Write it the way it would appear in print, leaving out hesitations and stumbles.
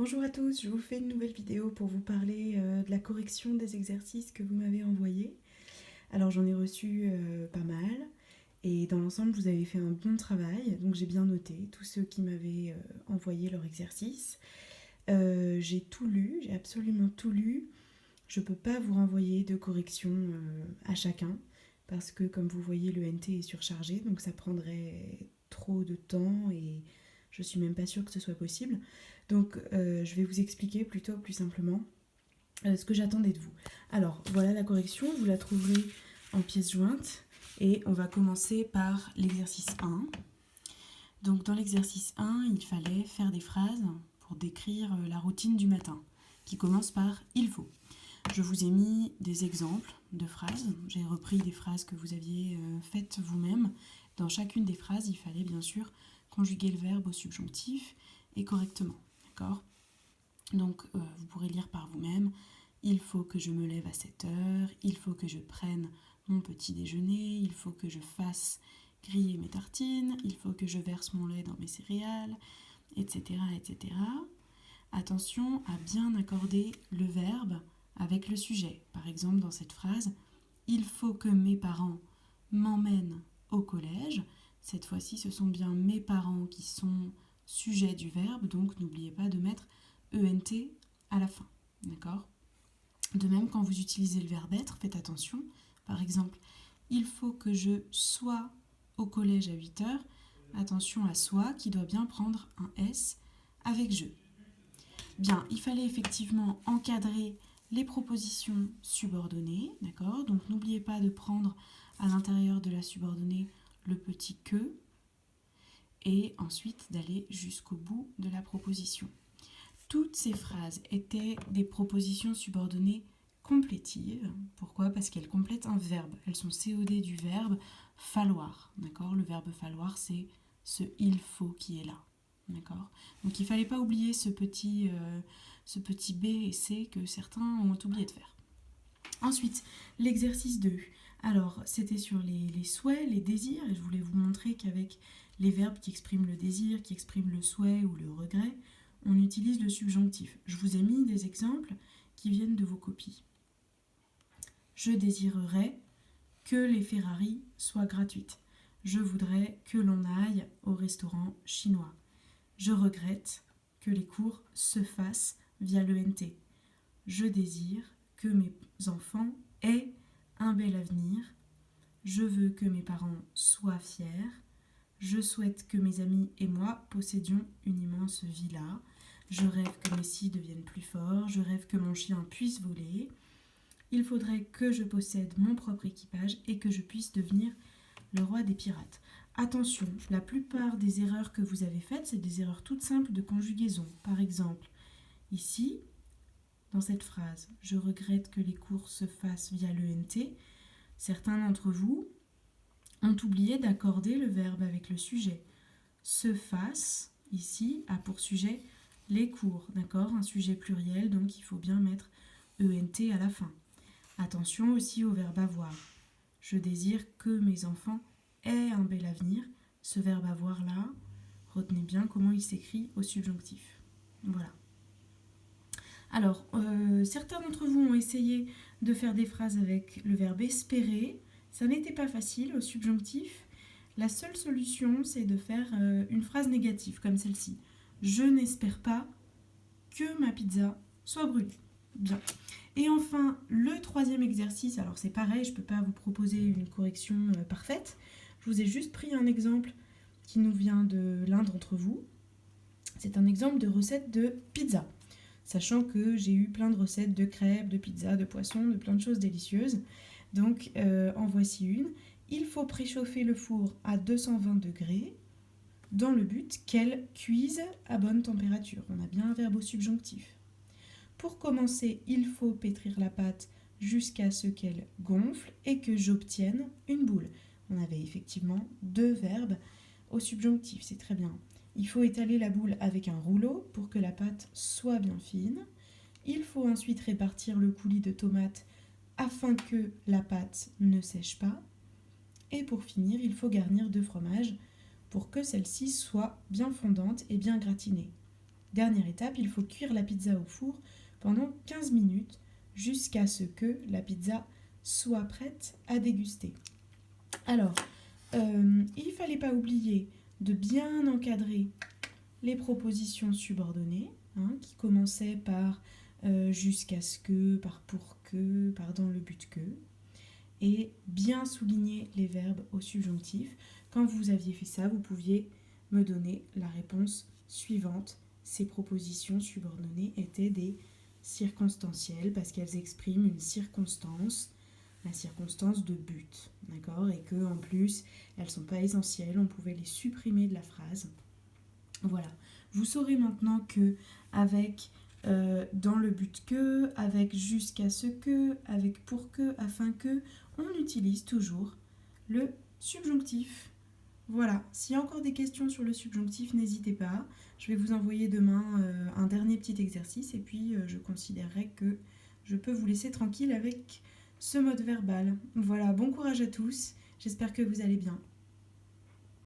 Bonjour à tous, je vous fais une nouvelle vidéo pour vous parler de la correction des exercices que vous m'avez envoyés. Alors j'en ai reçu pas mal et dans l'ensemble vous avez fait un bon travail, donc j'ai bien noté tous ceux qui m'avaient envoyé leur exercice. J'ai tout lu, j'ai absolument tout lu. Je ne peux pas vous renvoyer de correction à chacun parce que comme vous voyez le NT est surchargé, donc ça prendrait trop de temps et je suis même pas sûre que ce soit possible. Donc je vais vous expliquer plutôt plus simplement ce que j'attendais de vous. Alors voilà la correction, vous la trouverez en pièces jointes et on va commencer par l'exercice 1. Donc dans l'exercice 1, il fallait faire des phrases pour décrire la routine du matin qui commence par il faut. Je vous ai mis des exemples de phrases. J'ai repris des phrases que vous aviez faites vous-même. Dans chacune des phrases, il fallait bien sûr conjuguer le verbe au subjonctif et correctement. D'accord ? Donc, vous pourrez lire par vous-même. Il faut que je me lève à 7 heures. Il faut que je prenne mon petit déjeuner. Il faut que je fasse griller mes tartines. Il faut que je verse mon lait dans mes céréales, etc., etc. Attention à bien accorder le verbe avec le sujet. Par exemple, dans cette phrase, il faut que mes parents m'emmènent au collège. Cette fois-ci, ce sont bien mes parents qui sont sujets du verbe, donc n'oubliez pas de mettre ENT à la fin. D'accord ? De même, quand vous utilisez le verbe être, faites attention. Par exemple, il faut que je sois au collège à 8 heures. Attention à soit qui doit bien prendre un S avec je. Bien, il fallait effectivement encadrer les propositions subordonnées, d'accord ? Donc n'oubliez pas de prendre à l'intérieur de la subordonnée le petit que et ensuite d'aller jusqu'au bout de la proposition. Toutes ces phrases étaient des propositions subordonnées complétives. Pourquoi ? Parce qu'elles complètent un verbe. Elles sont COD du verbe falloir, d'accord ? Le verbe falloir, c'est ce il faut qui est là. D'accord ? Donc il ne fallait pas oublier ce petit B et C que certains ont oublié de faire. Ensuite, l'exercice 2. Alors, c'était sur les souhaits, les désirs, et je voulais vous montrer qu'avec les verbes qui expriment le désir, qui expriment le souhait ou le regret, on utilise le subjonctif. Je vous ai mis des exemples qui viennent de vos copies. Je désirerais que les Ferrari soient gratuites. Je voudrais que l'on aille au restaurant chinois. Je regrette que les cours se fassent via l'ENT. Je désire que mes enfants aient un bel avenir. Je veux que mes parents soient fiers. Je souhaite que mes amis et moi possédions une immense villa. Je rêve que mes scies deviennent plus forts. Je rêve que mon chien puisse voler. Il faudrait que je possède mon propre équipage et que je puisse devenir le roi des pirates. Attention, la plupart des erreurs que vous avez faites, c'est des erreurs toutes simples de conjugaison. Par exemple, ici, dans cette phrase, je regrette que les cours se fassent via l'ENT. Certains d'entre vous ont oublié d'accorder le verbe avec le sujet. Se fasse, ici, a pour sujet les cours, d'accord ? Un sujet pluriel, donc il faut bien mettre ENT à la fin. Attention aussi au verbe avoir. Je désire que mes enfants aient un bel avenir. Ce verbe avoir là, retenez bien comment il s'écrit au subjonctif. Voilà. Alors, certains d'entre vous ont essayé de faire des phrases avec le verbe espérer. Ça n'était pas facile au subjonctif. La seule solution, c'est de faire une phrase négative, comme celle-ci. Je n'espère pas que ma pizza soit brûlée. Bien. Et enfin, le troisième exercice, alors c'est pareil, je ne peux pas vous proposer une correction parfaite. Je vous ai juste pris un exemple qui nous vient de l'un d'entre vous. C'est un exemple de recette de pizza. Sachant que j'ai eu plein de recettes de crêpes, de pizza, de poissons, de plein de choses délicieuses. Donc en voici une. Il faut préchauffer le four à 220 degrés dans le but qu'elle cuise à bonne température. On a bien un verbe au subjonctif. Pour commencer, il faut pétrir la pâte jusqu'à ce qu'elle gonfle et que j'obtienne une boule. On avait effectivement deux verbes au subjonctif, c'est très bien. Il faut étaler la boule avec un rouleau pour que la pâte soit bien fine. Il faut ensuite répartir le coulis de tomates afin que la pâte ne sèche pas. Et pour finir, il faut garnir de fromage pour que celle-ci soit bien fondante et bien gratinée. Dernière étape, il faut cuire la pizza au four pendant 15 minutes jusqu'à ce que la pizza soit prête à déguster. Alors, il ne fallait pas oublier de bien encadrer les propositions subordonnées, qui commençaient par jusqu'à ce que, par pour que, par dans le but que, et bien souligner les verbes au subjonctif. Quand vous aviez fait ça, vous pouviez me donner la réponse suivante. Ces propositions subordonnées étaient des circonstancielles parce qu'elles expriment une circonstance, la circonstance de but, d'accord, et que en plus elles ne sont pas essentielles, on pouvait les supprimer de la phrase. Voilà, vous saurez maintenant que avec dans le but que, avec jusqu'à ce que, avec pour que, afin que, on utilise toujours le subjonctif. Voilà, s'il y a encore des questions sur le subjonctif, n'hésitez pas. Je vais vous envoyer demain un dernier petit exercice et puis je considérerai que je peux vous laisser tranquille avec ce mode verbal. Voilà, bon courage à tous, j'espère que vous allez bien.